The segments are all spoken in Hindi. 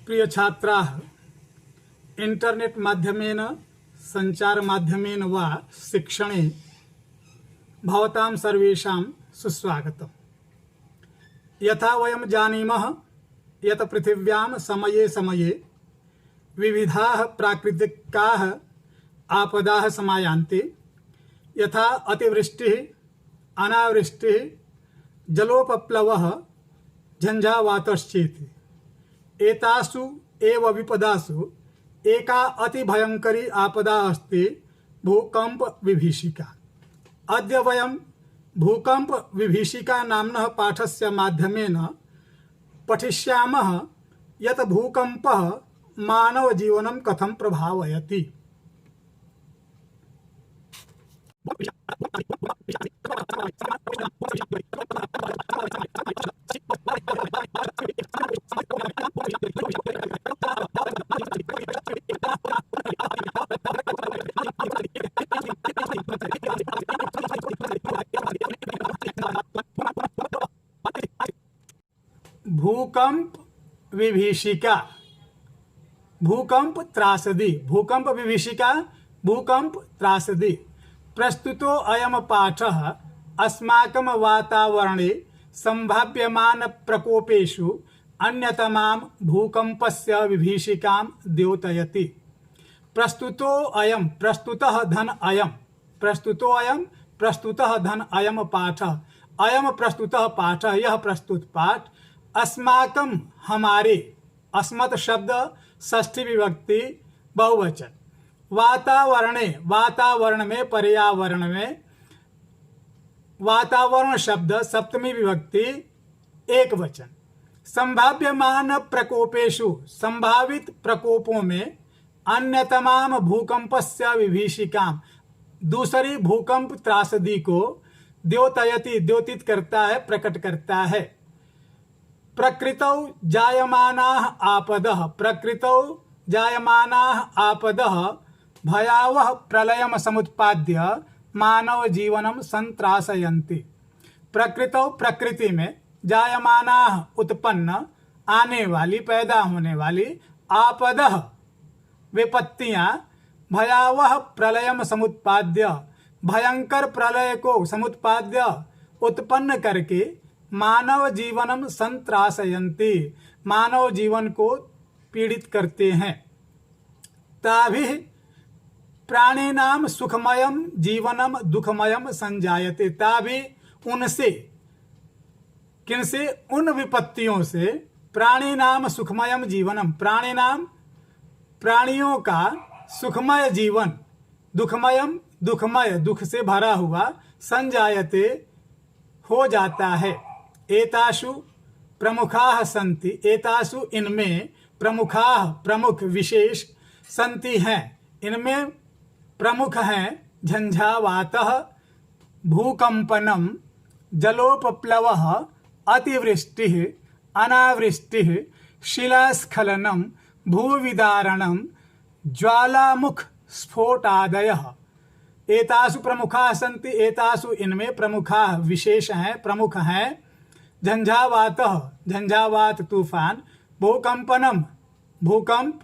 प्रिय छात्राः, इंटरनेट माध्यमेन संचार माध्यमेन वा शिक्षणे भवतां सर्वेषां सुस्वागतम्। यथा वयं जानीमः यत् पृथिव्यां समये समये विविधाः प्राकृतिकाः आपदाः समायान्ति, यथा अतिवृष्टिः, अनावृष्टिः, जलोपप्लवः, झंझावातश्चेति। एतासु एव विपदासु एका अतिभयंकरी आपदा अस्ति भूकंप विभीषिका। अद्य वयं भूकंप विभीषिका नाम्नः पाठस्य माध्यमेन पठिष्यामः यत् भूकंपः मानव जीवनं कथं प्रभावयति। भूकंप विभीषिका, भूकंप त्रासदी, भूकंप विभीषिका, भूकंप त्रासदी। प्रस्तुतो अयम पाठः अस्माकं वातावरणे संभाव्यमान प्रकोपेषु अन्यतमां भूकंपस्य विभीषिकां द्योतयति। प्रस्तुतो अयम, प्रस्तुतः धन अयम, प्रस्तुतो अयम, प्रस्तुतः धन अयम पाठः, अयम प्रस्तुतः पाठः, यह प्रस्तुत पाठ अस्माकं हमारे, अस्मत् शब्द षष्ठी विभक्ति बहुवचन, वातावरणे, वातावरण में, पर्यावरण में, वातावरण शब्द सप्तमी विभक्ति एक वचन, संभाव्यमान प्रकोपेषु, संभावित प्रकोपों में, अन्यतमाम भूकंपस्य विभीषिकां, दूसरी भूकंप त्रासदी को द्योतयति, द्योतित करता है, प्रकट करता है। प्रकृतौ जायमानाः आपदः, प्रकृतौ जायमानाः आपदः भयावह प्रलयम समुत्पाद्य मानव जीवनम संत्रासयन्ति। प्रकृतौ, प्रकृति में, जायमानाः उत्पन्न, आने वाली, पैदा होने वाली, आपदः विपत्तियां, भयावह प्रलयम समुत्पाद्य, भयंकर प्रलय को समुत्पाद्य उत्पन्न करके मानव जीवनम संत्रासयन्ति, मानव जीवन को पीड़ित करते हैं। ताभिः प्राणिनां सुखमयम जीवनम दुखमयम संजायते। ताभिः उनसे, किनसे, उन विपत्तियों से, प्राणिनां सुखमयम जीवनम, प्राणिनां, प्राणियों का सुखमय जीवन, दुखमयम, दुखमय, दुख से भरा हुआ, संजायते हो जाता है। एतासु प्रमुखाः सन्ति, एतासु इनमें, प्रमुखाः प्रमुख, विशेष, सन्ति हैं, इनमें प्रमुख हैं, झंझावातः भूकंपनम, जलोपप्लवः अतिवृष्टिः अनावृष्टिः शिलास्खलनम भूविदारणम ज्वालामुख स्फोटादयः। एतासु प्रमुखाः सन्ति, एतासु इनमें, प्रमुखाः विशेष हैं, प्रमुख हैं, झंझावातः, झंझावात तूफान, भूकंपनम भूकंप,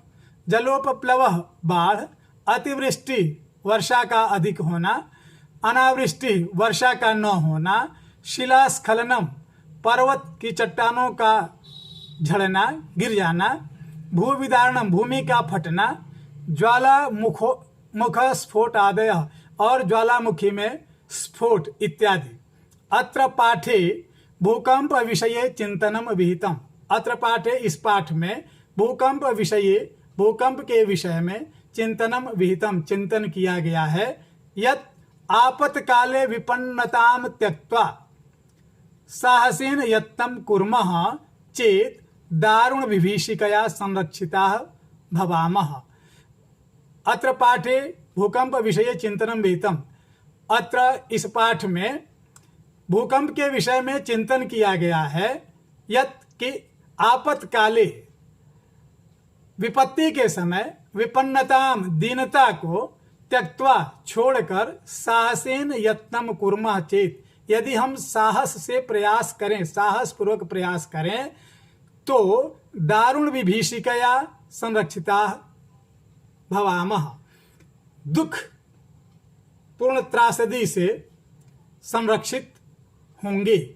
जलोपप्लवः बाढ़, अतिवृष्टि वर्षा का अधिक होना, अनावृष्टि वर्षा का न होना, शिलास्खलनम पर्वत की चट्टानों का झड़ना, गिर जाना, भूविदारणम भूमि का फटना, ज्वालामुख स्फोट आदय और ज्वालामुखी में स्फोट इत्यादि। अत्र पाठे भूकंप विषये चिंतनम विहितम। अत्र पाठे, इस पाठ में, भूकंप विषये, भूकंप के विषय में, चिंतनम विहितम, चिंतन किया गया है। यत् आपत्काले विपन्नताम त्यक्त्वा साहसेन यत्नं कुर्मः चेत दारुण विभीषिकया संरक्षिताः भवामः। अत्र पाठे भूकंप विषये चिंतनम विहितम। अत्र इस पाठ में भूकंप के विषय में चिंतन किया गया है। यत् कि आपत्काले, विपत्ति के समय, विपन्नताम दीनता को, त्यक्त्वा छोड़कर, साहसेन यत्नम कुर्मः चेत, यदि हम साहस से प्रयास करें, साहस पूर्वक प्रयास करें, तो दारुण विभीषिकया संरक्षिता भवामः, दुख पूर्ण त्रासदी से संरक्षित होंगे।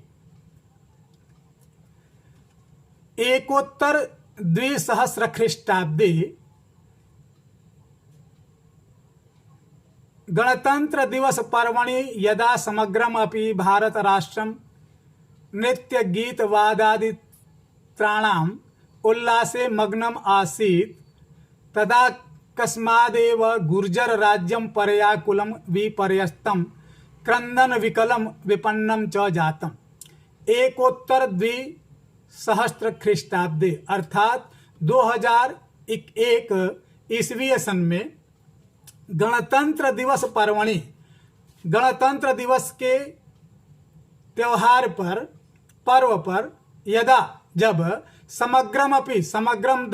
एकोत्तर 2000 ख्रीष्टाब्दे गणतंत्र दिवस पर्वणि यदा समग्रमपि भारत राष्ट्रं नृत्य गीत वादादित्राणाम् उल्लासे मग्नम् आसीत् तदा कस्मादेव गुर्जर राज्यं परयाकुलं विपर्यस्तं क्रंदन विकलं विपन्नं च जातम्। एकोत्तर 2000 ख्रीष्टाब्दे अर्थात 2001 ईस्वी सन में गणतंत्र दिवस पर्वणि, गणतंत्र दिवस के त्योहार पर, पर्व पर, यदा जब समग्रमपि समग्रम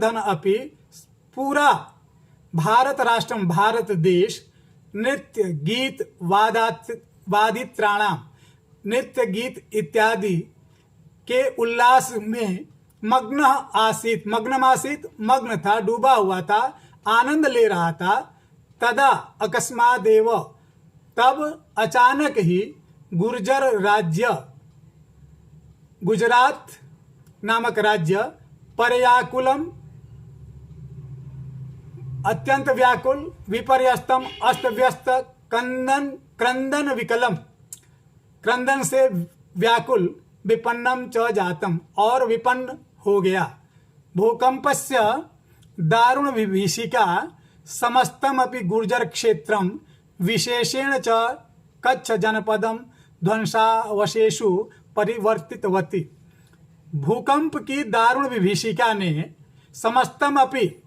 धन अपि पूरा भारत राष्ट्रम भारत देश नृत्य गीत वादित्राणाम नृत्य गीत इत्यादि के उल्लास में मग्न था, डूबा हुआ था, आनंद ले रहा था। तदा अकस्मादेव, तब अचानक ही गुर्जर राज्य, गुजरात नामक राज्य, परयाकुलम अत्यंत व्याकुल, विपर्यस्तम अस्त व्यस्त, क्रंदन विकलम क्रंदन से व्याकुल, विपन्नम च जातम और विपन्न हो गया। भूकंपस्य दारुण विभीषिका समस्तमपि गुर्जर क्षेत्रम विशेषेण च कच्छ जनपदम ध्वंसावशेषु परिवर्तितवती। भूकंप की दारुण विभीषिका ने समस्तमपि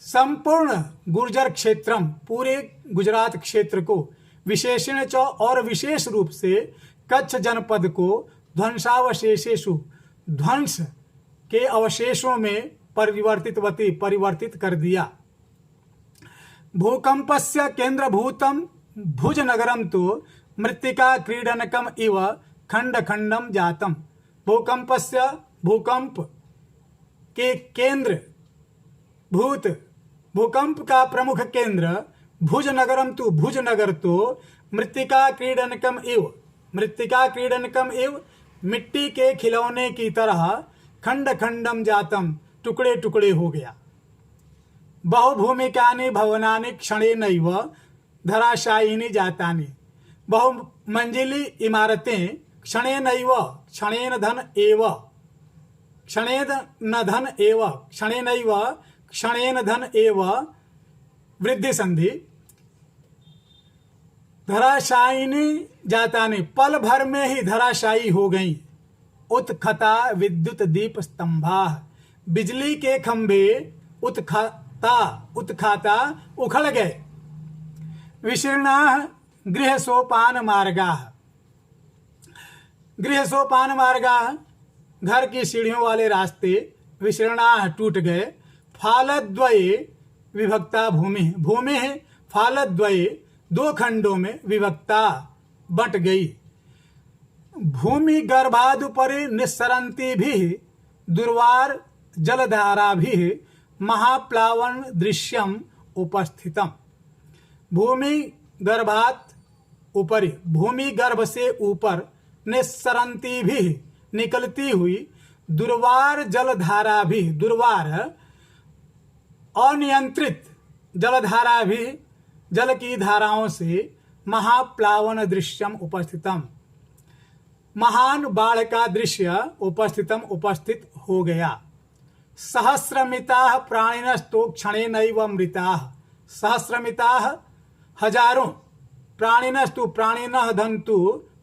संपूर्ण गुर्जर क्षेत्रम पूरे गुजरात क्षेत्र को, विशेषण च और विशेष रूप से कच्छ जनपद को ध्वंसावशेषेषु ध्वंस के अवशेषों में परिवर्तित कर दिया। भूकंपस्य केंद्रभूतम भुजनगरम तो मृत्तिका क्रीडनकम इव खंड खंडम जातम। भूकंप के केंद्र भूकंप का प्रमुख केंद्र भुजनगरम तो भुजनगर तो मृत्तिका क्रीडनकम इव मिट्टी के खिलौने की तरह खंड खंडम जातम टुकड़े टुकड़े हो गया। बहुभूमिकानि भवनानि क्षणेनैव धराशायिनी जातानि। बहुमंजिली इमारतें क्षणेन धन एव वृद्धि संधि धराशायिनी जातानि, पल भर में ही धराशायी हो गईं। उत्खता विद्युत दीप स्तंभा, बिजली के खंभे उत्खाता उखड़ गए। विशीर्णा गृह सोपान मार्गा, घर की सीढ़ियों वाले रास्ते विशीर्णा टूट गए। फालद्वये विभक्ता भूमि फालद्वये, दो खंडों में विभक्ता बट गई। भूमि गर्भादुपरि निस्सरन्ति भी दुर्वार जलधारा भी महाप्लावन दृश्यम उपस्थितम। भूमि गर्भात ऊपरी, भूमि गर्भ से ऊपर, निस्सरन्ति भी निकलती हुई, दुर्वार जलधारा भी, दुर्वार अनियंत्रित जलधारा भी, जल की धाराओं से महाप्लावन दृश्यम उपस्थितम, महान बाढ़ का दृश्य उपस्थित हो गया। सहस्रमिताः प्राणिनस्तु क्षणेनैव मृताः, सहस्रमिताः हजारों,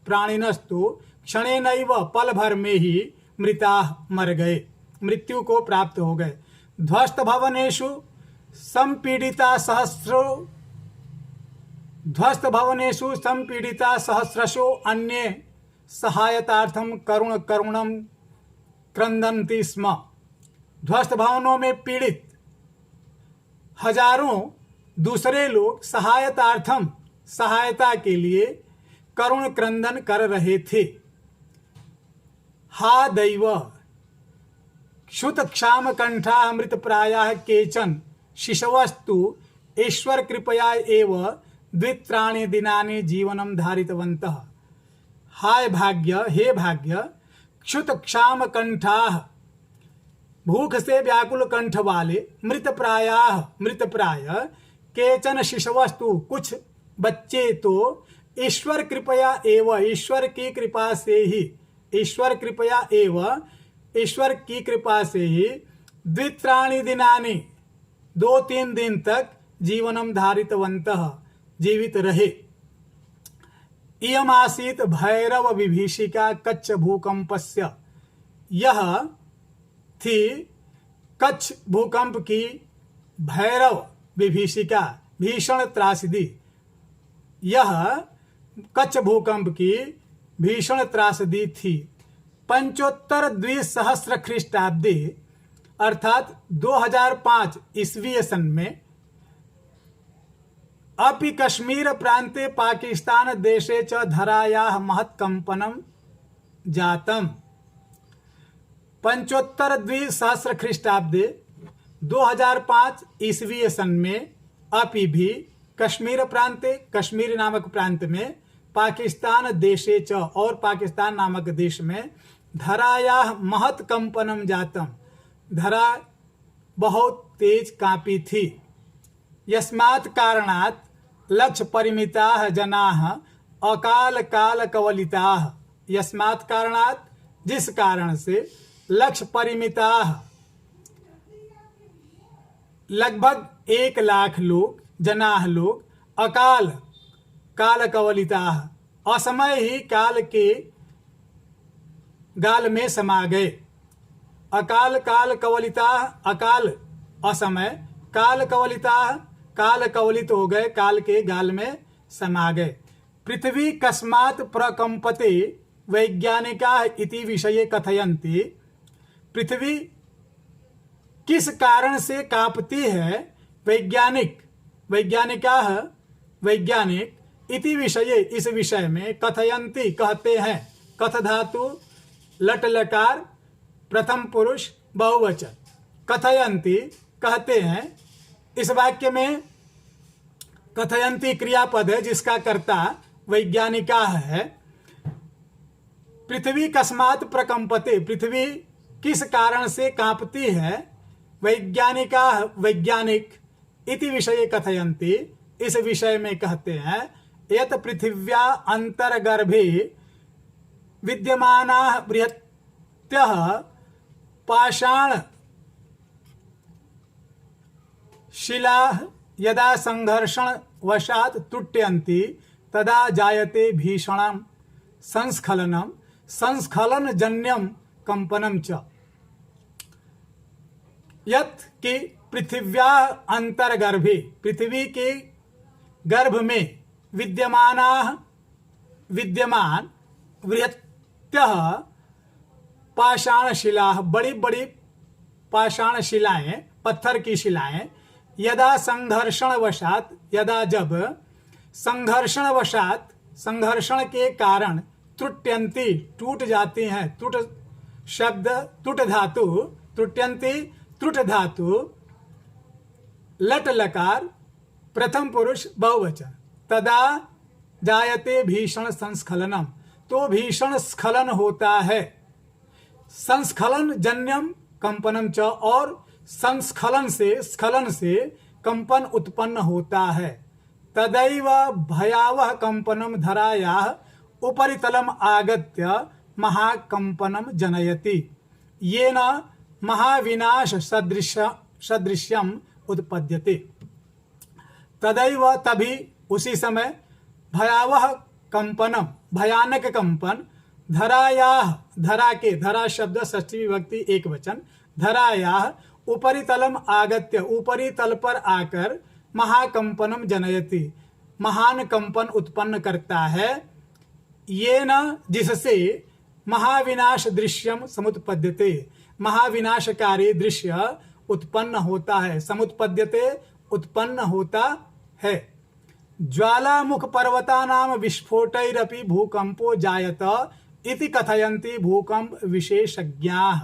प्राणिनस्तु क्षणेनैव पल भर में ही मृताः मर गए, मृत्यु को प्राप्त हो गए। ध्वस्त भवनेषु संपीडिता सहस्रशो अन्ये सहायतार्थम करुणम क्रंदन्ति स्म। ध्वस्त भवनों में पीड़ित हजारों दूसरे लोग सहायता के लिए करुण क्रंदन कर रहे थे। हा दैव क्षुत क्षाम कंठा अमृत प्रायाः केचन शिशवस्तु ईश्वर कृपया एव द्वित्राणि दिनानि जीवनम धारितवन्तः। हाय भाग्य, हे भाग्य, क्षुत क्षाम कंठाः, भूख से व्याकुल कंठ वाले, मृत प्राय, केचन शिशवस्तु, कुछ बच्चे तो ईश्वर कृपया एवं, ईश्वर की कृपा से ही, ईश्वर कृपया एवं, ईश्वर की कृपा से ही द्वित्राणि दिनानि, 2-3 दिन तक जीवनम धारितवन्तः, जीवित रहे। इयम आसीत भैरव विभीषिका कच्छ भूकंपस्य, यह थी कच्छ भूकंप की भैरव विभीषिका, भीषण त्रासदी। यह कच्छ भूकंप की भीषण त्रासदी थी। पंचोत्तर द्विसहस्र ख्रीष्टाब्दी अर्थात 2005 ईस्वी सन में अपि कश्मीर प्रांते पाकिस्तान देशे च धरायाः महत्कंपनम जातम। पंचोत्तर द्विसहस्र ख्रीष्टाब्दे 2005 ईस्वी सन में अपि भी कश्मीर प्रांते, कश्मीर नामक प्रांत में, पाकिस्तान देशे च, और पाकिस्तान नामक देश में, धरायाः महत्कंपनम जातम, धरा बहुत तेज कांपी थी। यस्मात् कारणात् लक्ष्य परिमिताः जनाः अकाल काल कवलिताः, यस्मात् कारणात्, जिस कारण से, लक्ष्य परिमिताः, लगभग 1 लाख लोग, जनाः लोग, अकाल काल कवलिताः, असमय ही काल के गाल में समा गए। अकाल काल कवलिताः, अकाल असमय, काल कवलिताः, काल कवलित हो गए, काल के गाल में समा गए। पृथ्वी कस्मात् प्रकंपते वैज्ञानिकाः इति विषये कथयन्ति, पृथ्वी किस कारण से कांपती है, वैज्ञानिकाः, वैज्ञानिक, इति विषये, इस विषय में, कथयन्ति, कहते हैं, कथ धातु लट लकार प्रथम पुरुष बहुवचन, कथयन्ति, कहते हैं। इस वाक्य में कथयन्ति क्रियापद है जिसका कर्ता वैज्ञानिका है। पृथ्वी कस्मात् प्रकंपते, पृथ्वी किस कारण से कांपती है, वैज्ञानिका, वैज्ञानिक, इति विषये कथयन्ति, इस विषय में कहते हैं, यत पृथिव्या अंतर्गर्भे विद्यमानाः बृहत्यः पाषाण शिलाः यदा संघर्षण वशात् तुट्यन्ति तदा जायते भीषणं संस्खलनम, संस्खलन जन्यम कंपनम च। यत् कि पृथिव्या अंतर्गर्भे, पृथ्वी के गर्भ में, विद्यमान बृहत्यः पाषाण शिला, बड़ी बड़ी पाषाण शिलाएं, पत्थर की शिलाएं, यदा संघर्षण वशात, यदा जब संघर्षण वशात, संघर्षण के कारण, त्रुट्यन्ति, टूट जाती हैं, टूट शब्द, टूट धातु, त्रुट्यन्ति, त्रुट धातु, लट लकार प्रथम पुरुष बहुवचन, तदा जायते भीषण संस्खलनम, तो भीषण स्खलन होता है। संस्खलन जन्यम कंपनम च, और संस्खलन से, स्खलन से कंपन उत्पन्न होता है। तदैव भयावह कंपनम धरायाः उपरितलम आगत्य महाकंपनम जनयति, येन महाविनाश सदृश्यम उत्पद्यते। तदैव, तभी, उसी समय, भयावह कंपनम, भयानक कंपन, धरायाः, धरा के, धरा शब्द षष्ठी विभक्ति एक वचन, धरायाः उपरितलम आगत्य, ऊपरी तल पर आकर, महाकंपनम जनयति, महान कंपन उत्पन्न करता है। ये न, जिससे, महाविनाश दृश्यम समुत्पद्यते, महाविनाशकारी दृश्य उत्पन्न होता है, समुत्पद्यते, उत्पन्न होता है। ज्वालामुख पर्वतानां विस्फोटैरपि भूकंपो जायत इति कथयन्ति भूकंप विशेषज्ञाः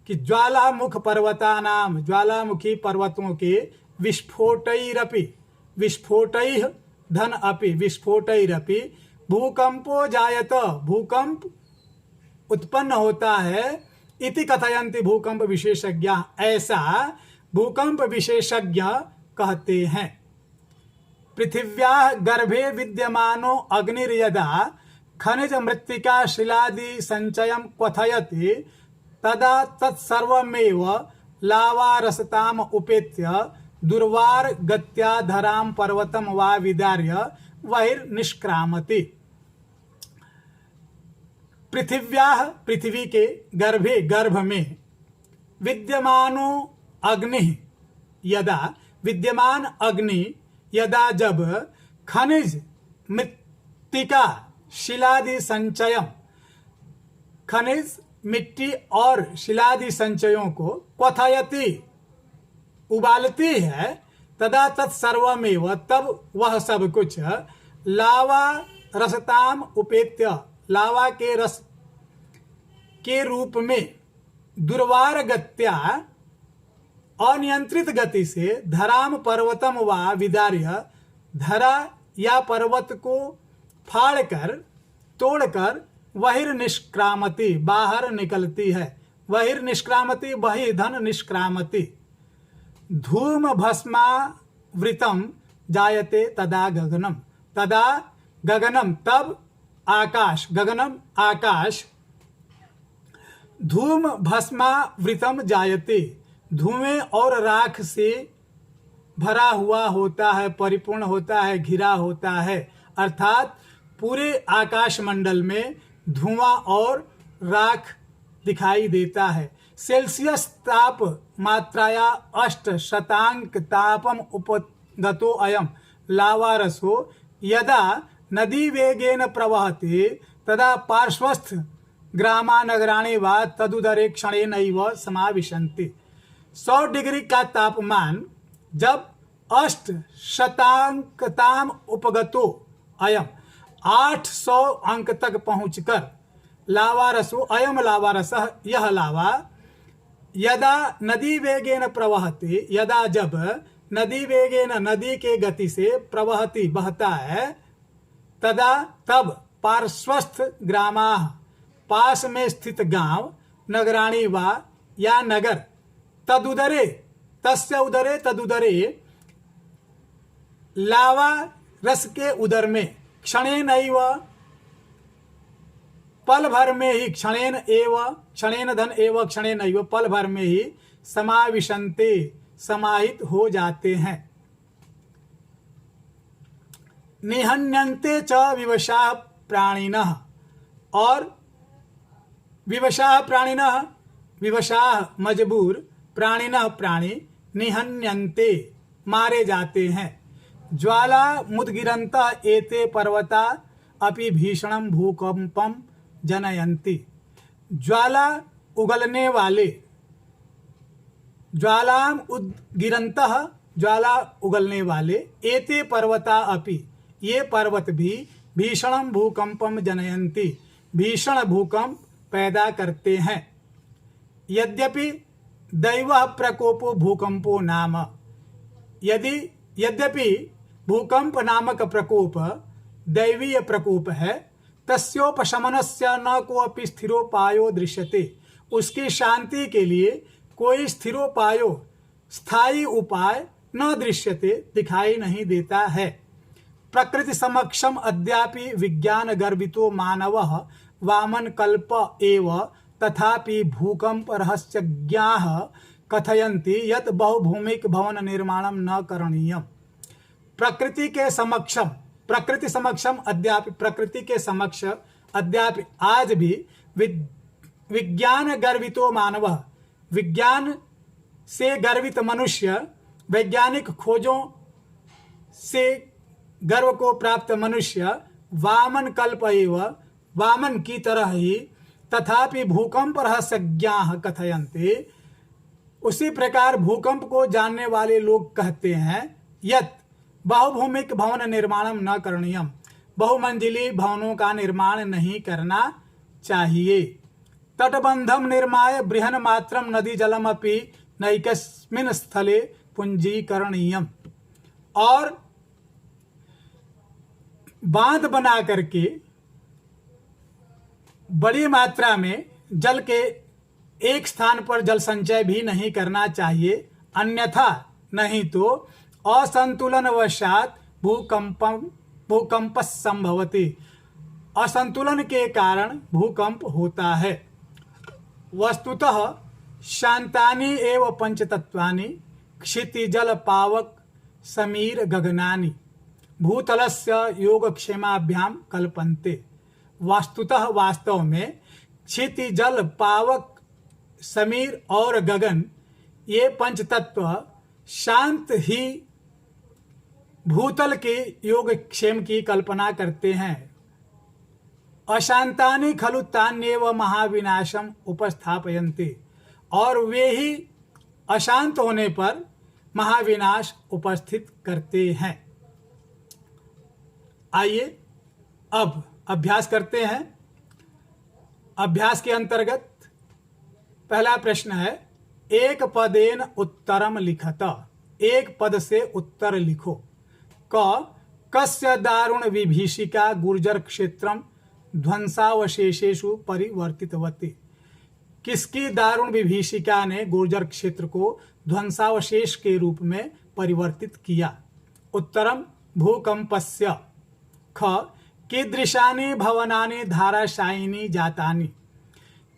कि ज्वालामुख पर्वतानाम, ज्वालामुखी पर्वतों के विस्फोटैरपि, विस्फोटैः धन अपि, विस्फोटैरपि भूकंपो जायत, भूकंप उत्पन्न होता है। इति कथयन्ति भूकंप विशेषज्ञ, ऐसा भूकंप विशेषज्ञ कहते हैं। पृथिव्याः गर्भे विद्यमानो अग्निर्यदा खनिज मृत्तिका शिलादि संचयं क्वथयति तदा तत्सर्वमेव लावारसताम उपेत्य दुर्वार गत्या धराम पर्वतम वा विदार्य बहिर्निष्क्रामति। पृथिव्याः, पृथ्वी के गर्भे, गर्भ में विद्यमानो अग्नि, यदा, विद्यमान अग्नि यदा जब खनिज मृत्तिका शिलादि संचयम, खनिज मिट्टी और शिलादि संचयों को क्वथयति उबालती है, तदा तत्सर्वमेव, तब वह सब कुछ लावा रसताम उपेत्य, लावा के रस के रूप में दुर्वार गत्या अनियंत्रित गति से धराम पर्वतम वा विदार्य, धरा या पर्वत को फाड़कर तोड़कर बहिर्निष्क्रामति, बाहर निकलती है। बहिर्निष्क्रामति, बहिर्धन निष्क्रामति। धूम भस्मावृतम जायते तदा गगनम, तदा गगनम, तब आकाश, गगनम आकाश, धूम भस्मावृतम जायते, धुएं और राख से भरा हुआ होता है, परिपूर्ण होता है, घिरा होता है। अर्थात पूरे आकाश मंडल में धुआं और राख दिखाई देता है। सेल्सियस ताप मात्राया 8 शतांक तापम उपगतो अयम लावारसो यदा नदी वेगेन प्रवहति तदा पार्श्वस्थ ग्रामा नगराणि वा तदुदरे क्षणेनैव समाविशन्ति। 100 डिग्री का तापमान जब 8 शतांकताम उपगतो अयम, 800 अंक तक पहुंचकर लावारसो, अयम लावारस, यह लावा, यदा नदी वेगेन प्रवहति, यदा जब नदी वेगेन, नदी के गति से, प्रवहति बहता है, तदा तब पार्श्वस्थ ग्रामा, पास में स्थित गांव, नगराणी वा या नगर, तदुदरे, तस्य उदरे, तदुदरे, लावा रस के उदर में, क्षणेनैव, पल भर में ही, क्षणेन एव, क्षणेन धन एव क्षणेनैव, पल भर में ही समाविशन्ते, समाहित हो जाते हैं। निहन्यन्ते च विवशाः प्राणिनः, और विवशाः प्राणिनः, विवशाः मजबूर, प्राणिनः प्राणी, निहन्यन्ते मारे जाते हैं। ज्वाला मुद्गिरन्तः एते पर्वता अपि भीषणं भूकंपम जनयन्ति। ज्वाला उगलने वाले, ज्वालाम उद्गिरन्तः, ज्वाला उगलने वाले, एते पर्वता अपि, ये पर्वत भी, भीषणं भूकंपम जनयन्ति, भीषण भूकंप पैदा करते हैं। यद्यपि दैवः प्रकोपो भूकंपो नाम, यद्यपि भूकंप नामक प्रकोप दैवीय प्रकोप है, तस्योपशमनस्य न कोऽपि स्थिरोपायो दृश्यते, उसकी शांति के लिए कोई स्थिरोपायो, स्थायी उपाय न दृश्यते, दिखाई नहीं देता है। प्रकृति समक्षम अद्यापि विज्ञान गर्भितो मानवः वामन कल्प एव, तथापि भूकंप रहस्यज्ञाः कथयन्ति यत् बहुभूमिक भवन निर्माणम न करणीयम। प्रकृति के समक्षम, प्रकृति समक्षम अद्यापि, प्रकृति के समक्ष अद्यापि आज भी विज्ञान गर्वितो मानव, विज्ञान से गर्वित मनुष्य, वैज्ञानिक खोजों से गर्व को प्राप्त मनुष्य, वामन कल्प एव, वामन की तरह ही, तथापि भूकंप रहस्यज्ञाः कथयन्ते, उसी प्रकार भूकंप को जानने वाले लोग कहते हैं, यत् बहुभूमिक भवन निर्माणम न करणीयम, बहुमंजिली भवनों का निर्माण नहीं करना चाहिए। तटबंधम निर्माय बृहन मात्रम नदी जलमपि नैकस्मिन् स्थले पुंजीकरणीयम। और बांध बना करके बड़ी मात्रा में जल के एक स्थान पर जल संचय भी नहीं करना चाहिए, अन्यथा नहीं तो असंतुलनवशात भूकंप संभवति, असंतुलन के कारण भूकंप होता है। वस्तुतः शांतानि एव पंचतत्वानि क्षितिजल पावक समीर गगनानि भूतलस्य योगक्षेमाभ्याम कल्पन्ते। वस्तुतः वास्तव में क्षितिजल पावक समीर और गगन ये पंचतत्व शांत ही भूतल के योगक्षेम की कल्पना करते हैं। अशांतानि खलु तान्येव महाविनाशम उपस्थापयन्ति, और वे ही अशांत होने पर महाविनाश उपस्थित करते हैं। आइए अब अभ्यास करते हैं। अभ्यास के अंतर्गत पहला प्रश्न है, एक पदेन उत्तरम लिखत। एक पद से उत्तर लिखो। क कस्य दारुण विभीषिका गुर्जर क्षेत्रम ध्वंसावशेषेषु परिवर्तितवती। किसकी दारुण विभीषिका ने गुर्जर क्षेत्र को ध्वंसावशेष के रूप में परिवर्तित किया। उत्तरम भूकंपस्य। ख कीदृशानि भवनानि धाराशायिनी जातानि।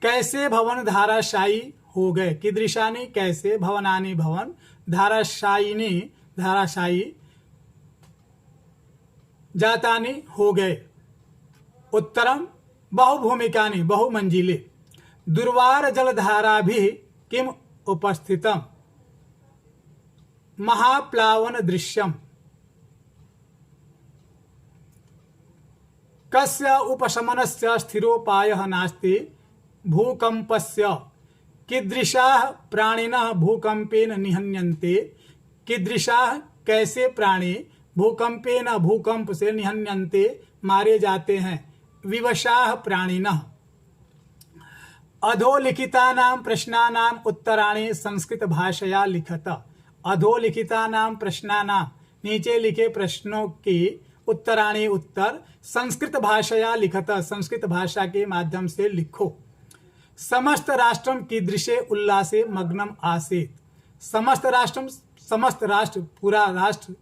कैसे भवन धाराशायी हो गए। कीदृशानि कैसे, भवनानि भवन, धाराशायिनी धाराशायी, जातानि हो गए। उत्तरम बहुभूमिकानि बहुमंजिले। दुर्वार जलधारा भी किम उपस्थितम महाप्लावन दृश्यम। कस्य उपशमनस्य स्थिरोपायः नास्ति भूकंपस्य। कीदृशाः प्राणिनः भूकंपेन निहन्यन्ते। कीदृशाः कैसे प्राणी भूकंपेन भूकंप से निहन्यन्ते मारे जाते हैं। विवशाः प्राणिनः। अधोलिखितानां प्रश्नानां उत्तराणि संस्कृत भाषया लिखत। अधोलिखितानां प्रश्नानां नीचे लिखे प्रश्नों की उत्तराणि उत्तर संस्कृत भाषया लिखत, संस्कृत भाषा के माध्यम से लिखो। समस्त राष्ट्रम कीदृशे उल्लासे मग्नम आसीत्। समस्त राष्ट्रम, समस्त राष्ट्र पूरा राष्ट्र,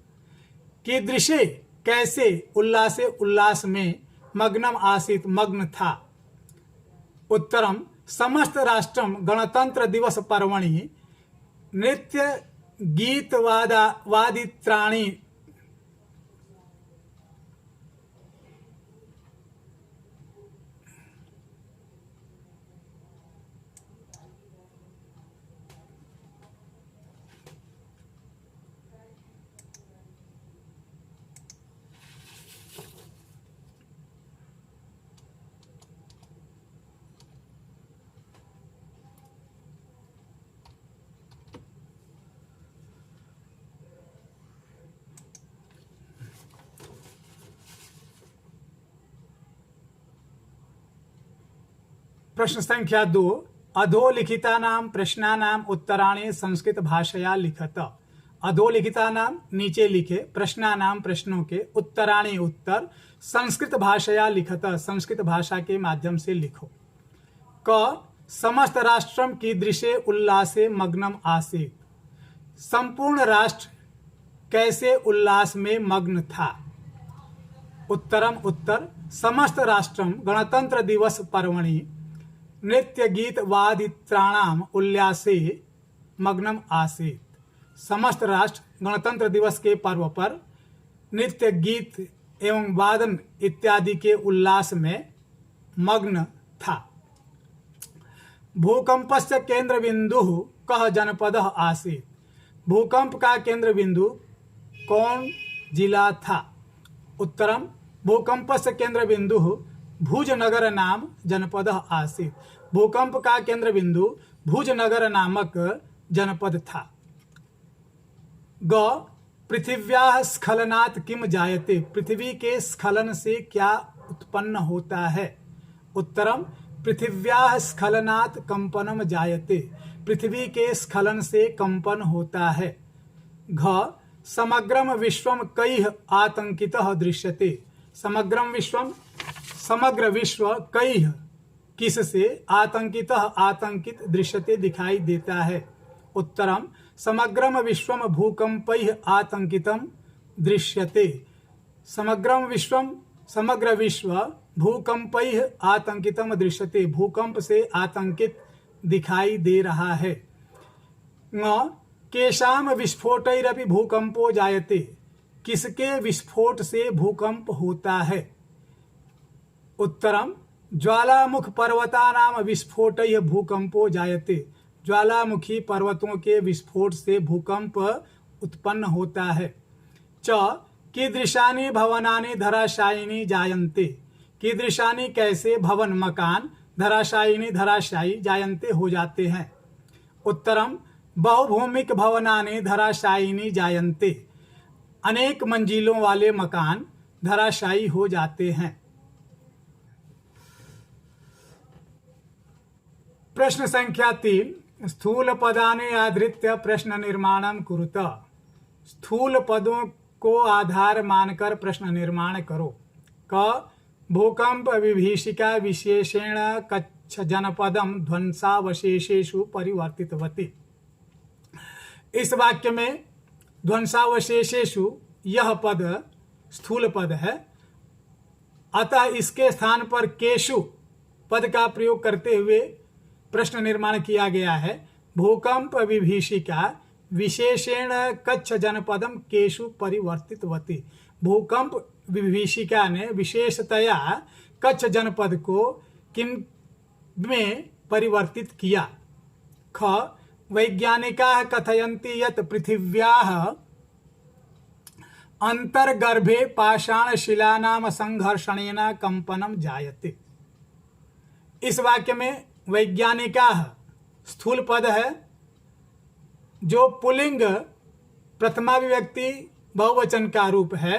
कीदृशे कैसे, उल्लासे उल्लास में, मग्नम आसीत् मग्न था। उत्तरम समस्त राष्ट्रम गणतंत्र दिवस पर्वणि नृत्य गीत वादित्राणि प्रश्न संख्या 2, अधोलिखितानां प्रश्नानां उत्तराणि संस्कृत भाषया लिखत। अधोलिखितानां नीचे लिखे, प्रश्नानां प्रश्नों के, उत्तराणि उत्तर संस्कृत भाषया लिखत संस्कृत भाषा के माध्यम से लिखो। क समस्त राष्ट्रम कीदृशे उल्लासे मग्नम आसीत्। संपूर्ण राष्ट्र कैसे उल्लास में मग्न था। उत्तरम उत्तर समस्त राष्ट्रम गणतंत्र दिवस पर्वणि नृत्य गीत वादित्राणाम उल्लासे मग्नम आसीत्। समस्त राष्ट्र गणतंत्र दिवस के पर्व पर नृत्य गीत एवं वादन इत्यादि के उल्लास में मग्न था। भूकंपस्य केंद्र बिंदु कः जनपदः आसीत्। भूकंप का केंद्र बिंदु कौन जिला था। उत्तरम भूकंपस्य केंद्र बिंदु भुजनगर नाम जनपद आसीत्। भूकंप का केंद्र बिंदु भुजनगर नामक जनपद था। ग पृथिव्याः स्खलनात् किम जायते। पृथ्वी के स्खलन से क्या उत्पन्न होता है। उत्तरम पृथिव्याः स्खलनात् कंपनम जायते, पृथ्वी के स्खलन से कंपन होता है। घ समग्रम विश्वम कैः आतंकितः दृश्यते, समग्रम विश्वम, समग्र विश्व कैः किससे, आतंकितः आतंकित, दृश्यते दिखाई देता है। उत्तरम समग्रम विश्वम भूकंपैः आतंकितम दृश्यते, समग्रम विश्वम, समग्र विश्व भूकंपैः आतंकितम दृश्यते, भूकंप से आतंकित दिखाई दे रहा है। ङ केशाम विस्फोटैरपि भूकंपो जायते, किसके विस्फोट से भूकंप होता है। उत्तरम ज्वालामुख पर्वतानाम विस्फोटैः भूकंपो जायते, ज्वालामुखी पर्वतों के विस्फोट से भूकंप उत्पन्न होता है। च कीदृशानि भवनानि धराशायिनी जायन्ते, कीदृशानि कैसे भवन मकान, धराशायिनी धराशायी, जायन्ते हो जाते हैं। उत्तरम बहुभूमिक भवनानि धराशायिनी जायन्ते, अनेक मंजिलों वाले मकान धराशायी हो जाते हैं। प्रश्न संख्या 3, स्थूल पदानि आधृत्य प्रश्न निर्माणम कुरुत, स्थूल पदों को आधार मानकर प्रश्न निर्माण करो। क भूकंप विभीषिका विशेषेण कच्छ जनपदम ध्वंसावशेषेषु परिवर्तितवती, इस वाक्य में ध्वंसावशेषेषु यह पद स्थूल पद है, अतः इसके स्थान पर केशु पद का प्रयोग करते हुए प्रश्न निर्माण किया गया है। भूकंप विभीषिका विशेषेण कच्छ जनपदम केशु परिवर्तितवती, भूकंप विभीषिका ने विशेषतया कच्छ जनपद को किन में परिवर्तित किया। ख वैज्ञानिकाः कथयन्ति यत् पृथिव्याः अंतर्गर्भे पाषाणशिलानां संघर्षणेन कंपनम जायते, इस वाक्य में वैज्ञानिकाः स्थूल पद है, जो पुल्लिंग प्रथमा विभक्ति बहुवचन का रूप है,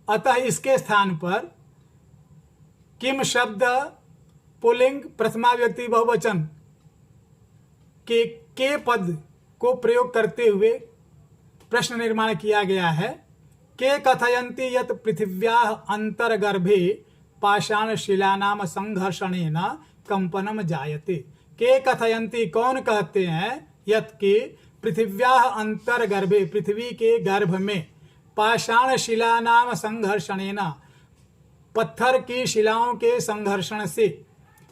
अतः इसके स्थान पर किम शब्द पुल्लिंग प्रथमा विभक्ति बहुवचन के पद को प्रयोग करते हुए प्रश्न निर्माण किया गया है। के कथयन्ति यत् पृथिव्याः अंतर्गर्भे पाषाणशिलानां संघर्षणेन कंपनम जायते, के कथयन्ति कौन कहते हैं, यत् के पृथिव्याः अंतर्गर्भे पृथ्वी के गर्भ में पाषाणशिलानां संघर्षणेन पत्थर की शिलाओं के संघर्षण से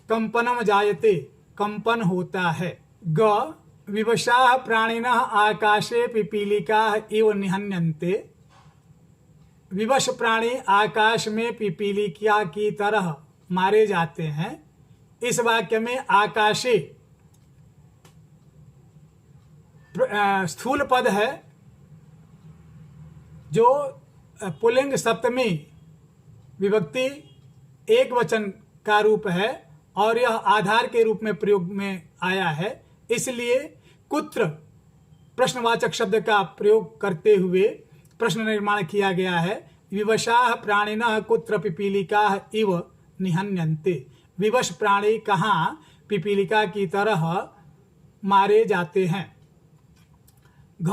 कंपनम जायते कंपन होता है। ग विवशाः प्राणिनः आकाशे पिपीलिकाः इव निहन्यन्ते, विवश प्राणी आकाश में पिपीलिका की तरह मारे जाते हैं। इस वाक्य में आकाशे स्थूल पद है, जो पुल्लिंग सप्तमी विभक्ति एक वचन का रूप है और यह आधार के रूप में प्रयोग में आया है, इसलिए कुत्र प्रश्नवाचक शब्द का प्रयोग करते हुए प्रश्न निर्माण किया गया है। विवशाः प्राणिनः कुत्र पिपीलिकाः इव निहन्यन्ते, विवश प्राणी कहाँ पिपीलिका की तरह मारे जाते हैं। घ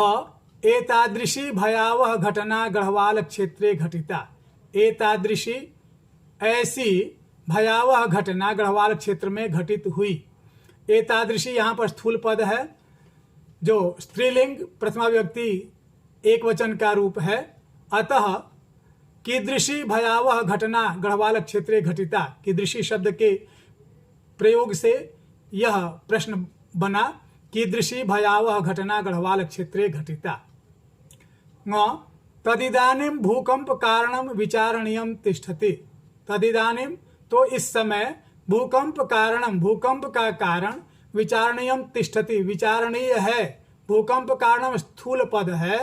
एतादृशी भयावह घटना गढ़वाल क्षेत्रे घटिता, एतादृशी ऐसी भयावह घटना गढ़वाल क्षेत्र में घटित हुई। एतादृशी यहाँ पर स्थूल पद है, जो स्त्रीलिंग प्रथमा विभक्ति एक वचन का रूप है, अतः कीदृशी भयावह घटना गढ़वाल क्षेत्रे घटिता, कीदृशी शब्द के प्रयोग से यह प्रश्न बना, कीदृशी भयावह घटना गढ़वाल क्षेत्रे घटिता। ङ तदिदानीं भूकंप कारणम विचारणीयम तिष्ठति, तदिदानीं तो इस समय भूकंप कारणम भूकंप का कारण विचारणीयम तिष्ठति विचारणीय है, भूकंप कारणम स्थूल पद है,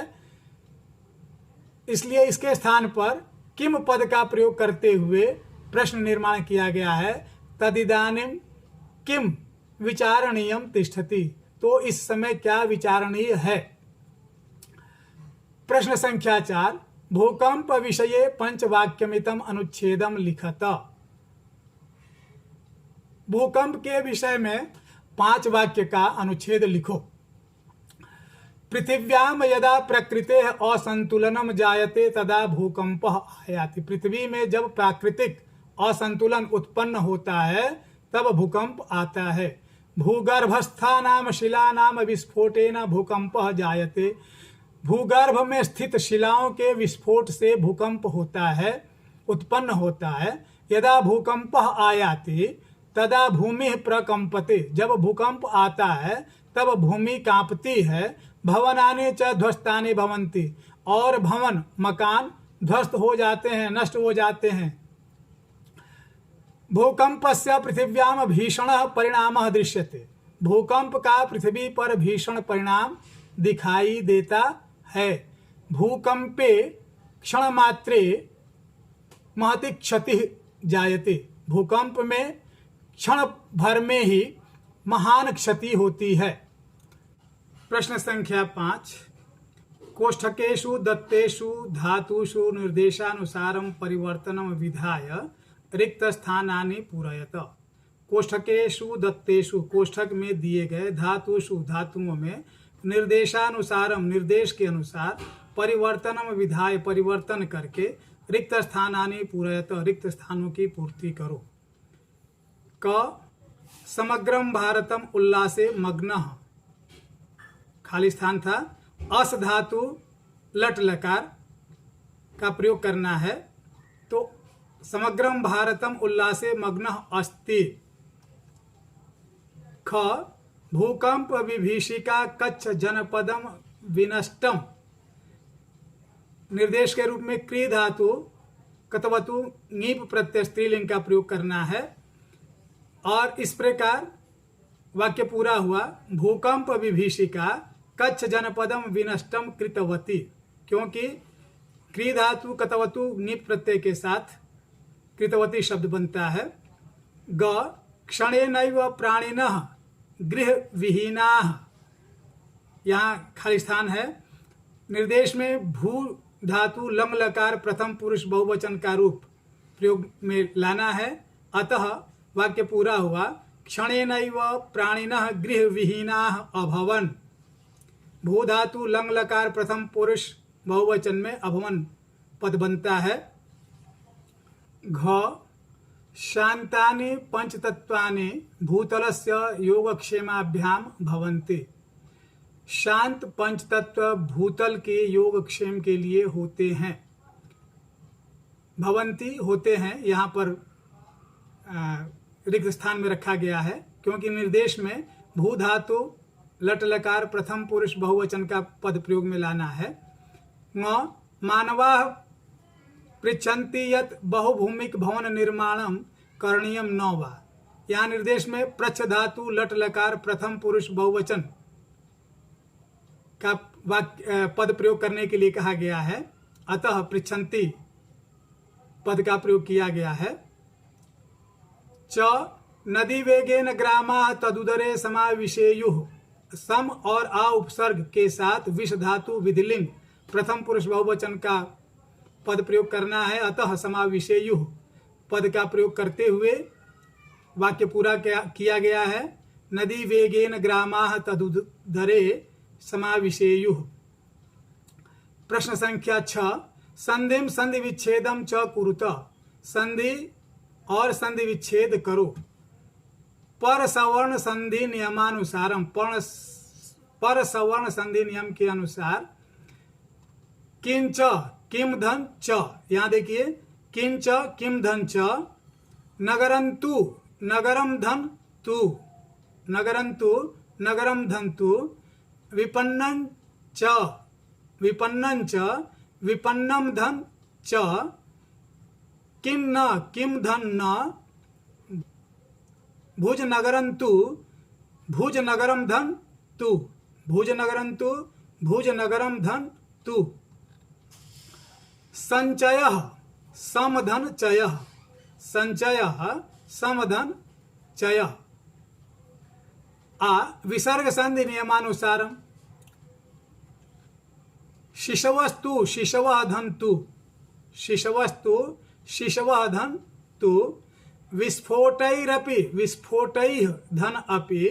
इसलिए इसके स्थान पर किम पद का प्रयोग करते हुए प्रश्न निर्माण किया गया है। तदिदानीं किम विचारणीयम तिष्ठति, तो इस समय क्या विचारणीय है। प्रश्न संख्या 4, भूकंप विषये पंचवाक्यमितम अनुच्छेदम लिखत, भूकंप के विषय में 5 वाक्य का अनुच्छेद लिखो। पृथिव्याम यदा प्रकृते असंतुलनम जायते तदा भूकंप आयाति। पृथ्वी में जब प्राकृतिक असंतुलन उत्पन्न होता है तब भूकंप आता है। भूगर्भस्थानाम शिलानाम विस्फोटेन भूकंप जायते। भूगर्भ में स्थित शिलाओं के विस्फोट से भूकंप होता है, उत्पन्न होता है। यदा भूकंप आयाति तदा भूमि प्रकंपते। जब भूकंप आता है तब भूमि कांपती है। भवनानि च ध्वस्तानि भवन्ति। और भवन मकान ध्वस्त हो जाते हैं, नष्ट हो जाते हैं। भूकंपस्य पृथिव्याम भीषण परिणामः दृश्यते। भूकंप का पृथ्वी पर भीषण परिणाम दिखाई देता है। भूकंपे क्षण मात्रे महती क्षति जायते। भूकंप में क्षण भर में ही महान क्षति होती है। प्रश्न संख्या 5, कोष्ठकेषु दत्तेषु धातुषु निर्देशानुसारं परिवर्तनं विधाय रिक्तस्थानानि पूरयत। कोष्ठकेषु दत्तेषु, कोष्ठक में दिए गए, धातुषु धातुओं में, निर्देशानुसारम निर्देश के अनुसार, परिवर्तनम विधाय परिवर्तन करके, रिक्त स्थानानि पूरयत रिक्त स्थानों की पूर्ति करो। क समग्रम भारतम उल्लासे मग्नः, खाली स्थान था। अस धातु लट लकार का प्रयोग करना है, तो समग्रम भारतम उल्लासे मग्नः अस्ति। ख भूकंप विभीषिका कच्छ जनपदम विनष्टम। निर्देश के रूप में क्री धातु कतवतु ङीप प्रत्यय स्त्रीलिंग का प्रयोग करना है। और इस प्रकार वाक्य पूरा हुआ। भूकंप विभीषिका कच्छ जनपदम विनष्टम कृतवती। क्योंकि क्री धातु कतवतु ङीप प्रत्यय के साथ कृतवती शब्द बनता है। ग क्षणेनैव प्राणिनः गृह विहीनाः, यहाँ खाली स्थान है। निर्देश में भू धातु लंग लकार प्रथम पुरुष बहुवचन का रूप प्रयोग में लाना है। अतः वाक्य पूरा हुआ। क्षणेनैव प्राणिनः गृह विहीनाः अभवन्। भू धातु लंग लकार प्रथम पुरुष बहुवचन में अभवन पद बनता है। घ शांतानि पंचतत्वानि भूतलस्य योगक्षेमाभ्याम भवन्ति। शांत पंचतत्व भूतल के योगक्षेम के लिए होते हैं। भवन्ति होते हैं यहाँ पर रिक्त स्थान में रखा गया है, क्योंकि निर्देश में भू धातु लट लकार प्रथम पुरुष बहुवचन का पद प्रयोग में लाना है। मानवाः पृच्छन्ति यत् बहुभूमिक भवन निर्माणम करणीयम न वा। यहाँ निर्देश में प्रच्छ धातु लट लकार प्रथम पुरुष बहुवचन का पद प्रयोग करने के लिए कहा गया है। अतः पृच्छन्ति पद का प्रयोग किया गया है। च नदी वेगेन ग्रामाः तदुदरे समाविशेयुः। सम और आ उपसर्ग के साथ विष धातु विधिलिंग प्रथम पुरुष बहुवचन का पद प्रयोग करना है। अतः समाविशेयुः पद का प्रयोग करते हुए वाक्य पूरा किया गया है। नदी वेगेन ग्रामाः तदुदरे समाविशेयुः। प्रश्न संख्या 6, संधिम संधि विच्छेदम च कुरुत। संधि और संधि विच्छेद करो। पर सवर्ण संधि नियमानुसारम, पर सवर्ण संधि नियम के अनुसार, किंच किम धन च, यहाँ देखिए किंच किम धन च, नगरंतु नगरम धन तु, नगरंतु नगरम धन तु, विपन्नं च विपन्नं च विपन्नम धन च, किम न किम धन न, भुज नगरंतु भुज नगरम धन तु, भुज नगरंतु भुज नगरम धन तु। संचयः समधन चयः, संचयः समधन चयः। आ विसर्ग संधि नियमानुसारम, शिशवस्तु शिशवः धन तु, शिशवस्तु शिशवः धन तु, विस्फोटैरपि विस्फोटैः धन अपि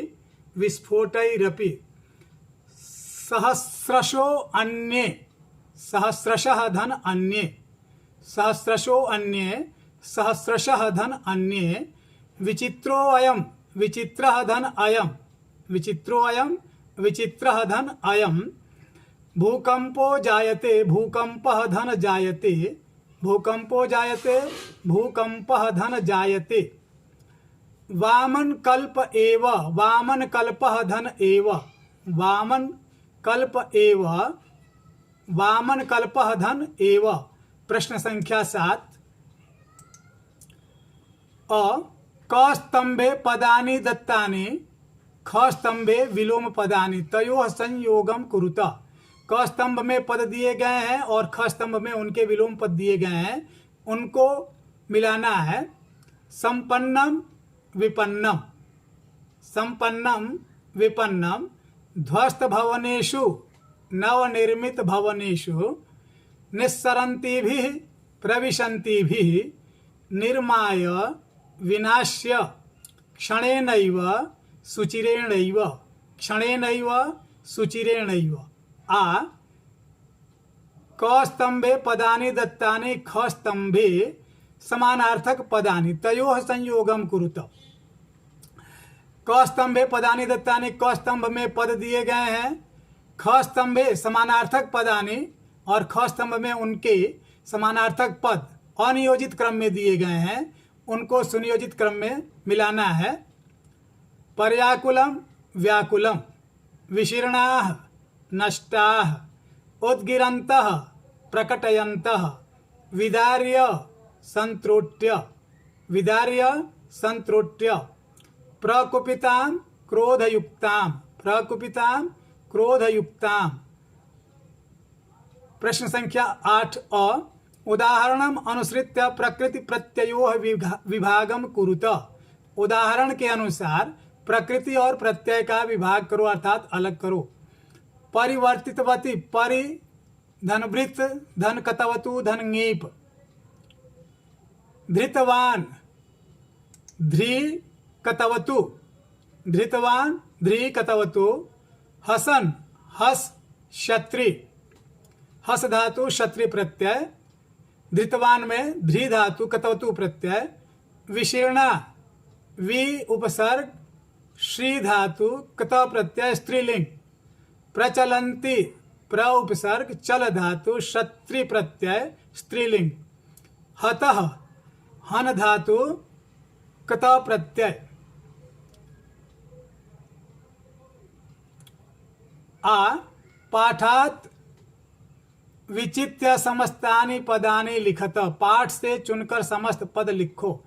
विस्फोटैरपि सहस्रशो अन्ये सहस्रशः धन अन्ये सहस्रशो अन्ये सहस्रशः धन अन्ये विचित्रोऽयं विचित्रः धन अयं विचित्रोऽयं विचित्रः धन अयं भूकंपो जायते भूकंपः धन जायते भूकंपो जायते भूकंपः धन जायते वामन कल्प एव वामन कल्पः धन एव वामन कल्प एव वामन कल्पः धन एव। प्रश्न संख्या 7 क स्तंभे पदानि दत्तानि ख स्तंभे विलोम पदानि तयोः संयोगम कुरुत। क स्तंभ में पद दिए गए हैं और ख स्तंभ में उनके विलोम पद दिए गए हैं, उनको मिलाना है। संपन्नम विपन्नम संपन्नम विपन्नम ध्वस्त भवनेषु नवनिर्मित भवनेषु निस्सरन्तिभिः प्रविशन्तिभिः निर्माय विनाश्य क्षणेनैव सुचिरेणैव क्षणेनैव सुचिरेणैव। आ क स्तंभे पदानि दत्तानि ख स्तंभे समानार्थक पदानि तयोः संयोगम कुरुत। क स्तंभे पदानि दत्तानि क स्तंभ में पद दिए गए हैं, ख स्तंभे समानार्थक पदानि और ख स्तंभ में उनके समानार्थक पद अनियोजित क्रम में दिए गए हैं, उनको सुनियोजित क्रम में मिलाना है। पर्याकुलम व्याकुलम विशीर्णाः नष्टाः उद्गिरन्तः प्रकटयन्तः विदार्य संत्रोट्य विदार्य संत्रोट्य प्रकुपितां क्रोधयुक्तां प्रकुपितां क्रोधयुक्तां। प्रश्न संख्या 8 अ उदाहरणम अनुसृत्य प्रकृति प्रत्ययोः विभागम कुरुत। उदाहरण के अनुसार प्रकृति और प्रत्यय का विभाग करो अर्थात अलग करो। परिवर्तितवती परि धनभृत धन कतवतु धन ङीप। धृतवान ध्री कतवतु धृतवान ध्री कतवतु। हसन हस क्षत्रि हस धातु क्षत्रि प्रत्यय। धृतवान में ध्री धातु कतवतु प्रत्यय। विशीर्णा वि उपसर्ग श्री धातु कत प्रत्यय स्त्रीलिंग। प्रचलंती प्र उपसर्ग चल धातु क्षत्रि प्रत्यय स्त्रीलिंग। हतः हन धातु कत प्रत्यय। आ पाठात विचित्य समस्तानि पदानि लिखत। पाठ से चुनकर समस्त पद लिखो।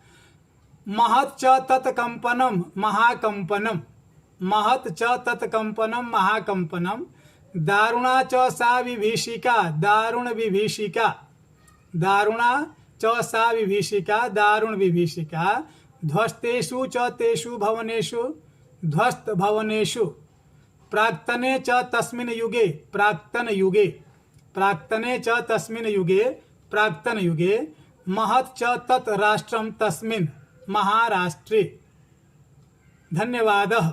महत च तत्कंपनम महाकंपनम महत च तत्कंपनम महाकंपनम। दारुणा च सा विभीषिका दारुण विभीषिका दारुणा च सा विभीषिका दारुण विभीषिका। ध्वस्तेषु च तेषु भवनेषु ध्वस्त भवनेषु। प्राक्तने च तस्मिन् युगे प्राक्तन युगे प्राक्तने च तस्मिन् युगे प्राक्तन युगे। महत् च तत् राष्ट्रम तस्मिन् महाराष्ट्रे। धन्यवादः।